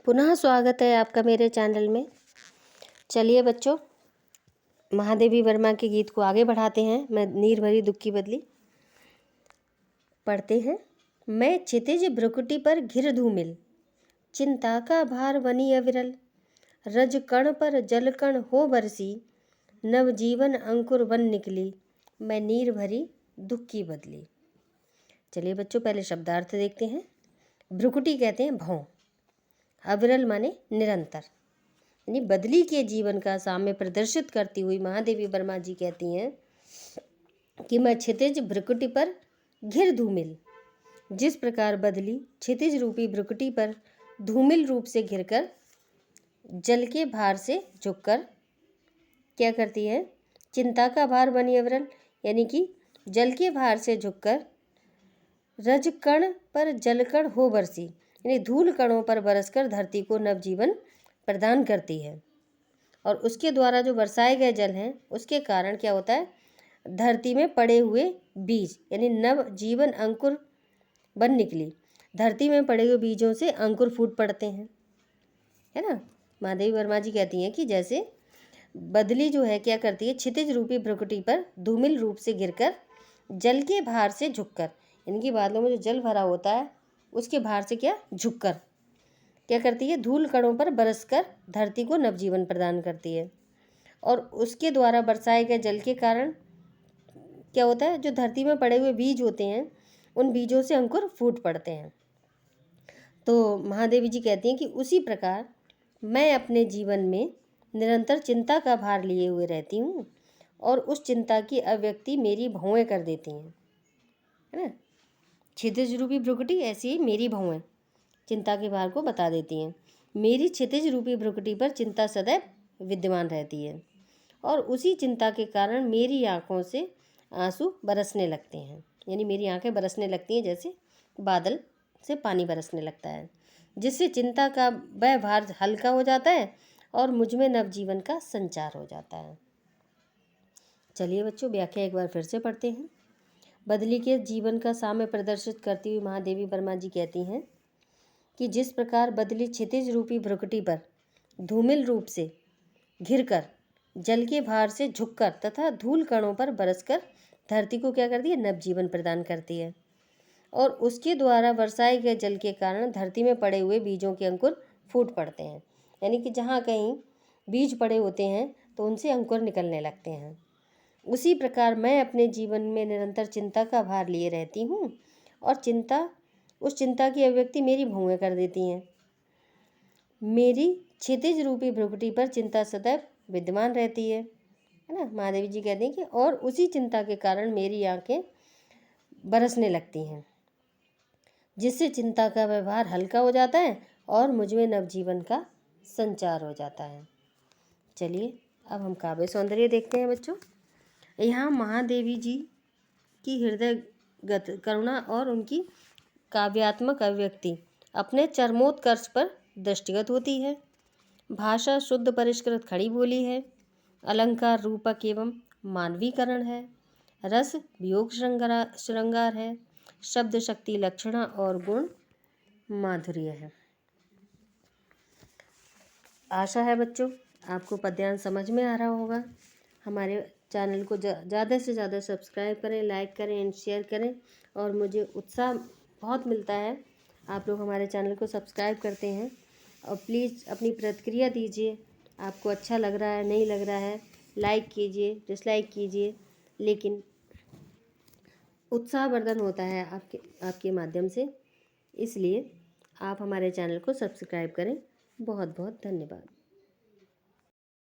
पुनः स्वागत है आपका मेरे चैनल में। चलिए बच्चों, महादेवी वर्मा के गीत को आगे बढ़ाते हैं। मैं नीर भरी दुख की बदली पढ़ते हैं। मैं क्षितिज भ्रुकुटी पर घिर धूमिल, चिंता का भार बनी अविरल। रज कण पर जल कण हो बरसी, नवजीवन अंकुर बन निकली। मैं नीर भरी दुख की बदली। चलिए बच्चों, पहले शब्दार्थ देखते हैं। भ्रुकुटी कहते हैं भौं, अविरल माने निरंतर, यानी बदली के जीवन का साम्य प्रदर्शित करती हुई महादेवी वर्मा जी कहती हैं कि मैं क्षितिज भ्रुकुटी पर घिर धूमिल। जिस प्रकार बदली क्षितिज रूपी भ्रुकुटी पर धूमिल रूप से घिरकर जल के भार से झुककर क्या करती है, चिंता का भार बनी अविरल, यानी कि जल के भार से झुककर रज कण पर जल कण हो बरसी, यानी धूल कणों पर बरसकर धरती को नवजीवन प्रदान करती है। और उसके द्वारा जो बरसाए गए जल हैं उसके कारण क्या होता है, धरती में पड़े हुए बीज यानी नव जीवन अंकुर बन निकली। धरती में पड़े हुए बीजों से अंकुर फूट पड़ते हैं, है ना। महादेवी वर्मा जी कहती हैं कि जैसे बदली जो है क्या करती है, क्षितिज रूपी भ्रुकुटी पर धूमिल रूप से गिरकर जल के भार से झुककर, इनकी बादलों में जो जल भरा होता है उसके भार से क्या झुककर क्या करती है, धूल कणों पर बरसकर धरती को नवजीवन प्रदान करती है। और उसके द्वारा बरसाए गए जल के कारण क्या होता है, जो धरती में पड़े हुए बीज होते हैं उन बीजों से अंकुर फूट पड़ते हैं। तो महादेवी जी कहती हैं कि उसी प्रकार मैं अपने जीवन में निरंतर चिंता का भार लिए हुए रहती हूँ और उस चिंता की अभिव्यक्ति मेरी भौएं कर देती हैं, है ना। क्षितिज रूपी भ्रुकुटी ऐसी ही मेरी भौएं चिंता के भार को बता देती हैं। मेरी क्षितिज रूपी भ्रुकुटी पर चिंता सदैव विद्यमान रहती है और उसी चिंता के कारण मेरी आँखों से आंसू बरसने लगते हैं, यानी मेरी आंखें बरसने लगती हैं जैसे बादल से पानी बरसने लगता है, जिससे चिंता का वह भार हल्का हो जाता है और मुझ में नवजीवन का संचार हो जाता है। चलिए बच्चों, व्याख्या एक बार फिर से पढ़ते हैं। बदली के जीवन का साम्य प्रदर्शित करती हुई महादेवी वर्मा जी कहती हैं कि जिस प्रकार बदली क्षितिज रूपी भ्रुकुटी पर धूमिल रूप से घिरकर जल के भार से झुककर तथा धूल कणों पर बरसकर धरती को क्या करती है, नवजीवन प्रदान करती है। और उसके द्वारा बरसाए गए जल के कारण धरती में पड़े हुए बीजों के अंकुर फूट पड़ते हैं, यानी कि जहाँ कहीं बीज पड़े होते हैं तो उनसे अंकुर निकलने लगते हैं। उसी प्रकार मैं अपने जीवन में निरंतर चिंता का भार लिए रहती हूँ और उस चिंता की अभिव्यक्ति मेरी भौएं कर देती हैं। मेरी क्षितिज रूपी भ्रुकुटी पर चिंता सदैव विद्यमान रहती है ना। महादेवी जी कहती हैं कि और उसी चिंता के कारण मेरी आंखें बरसने लगती हैं, जिससे चिंता का व्यवहार हल्का हो जाता है और मुझ में नवजीवन का संचार हो जाता है। चलिए अब हम काव्य सौंदर्य देखते हैं बच्चों। यहाँ महादेवी जी की हृदयगत करुणा और उनकी काव्यात्मक अभिव्यक्ति अपने चरमोत्कर्ष पर दृष्टिगत होती है। भाषा शुद्ध परिष्कृत खड़ी बोली है, अलंकार रूपक एवं मानवीकरण है, रस वियोग श्रृंगार है, शब्द शक्ति लक्षणा और गुण माधुर्य है। आशा है बच्चों आपको पद्यांश समझ में आ रहा होगा। हमारे चैनल को ज़्यादा से ज़्यादा सब्सक्राइब करें, लाइक करें एंड शेयर करें। और मुझे उत्साह बहुत मिलता है आप लोग हमारे चैनल को सब्सक्राइब करते हैं। और प्लीज़ अपनी प्रतिक्रिया दीजिए, आपको अच्छा लग रहा है नहीं लग रहा है, लाइक कीजिए डिसलाइक कीजिए, लेकिन उत्साहवर्धन होता है आपके माध्यम से। इसलिए आप हमारे चैनल को सब्सक्राइब करें। बहुत बहुत धन्यवाद।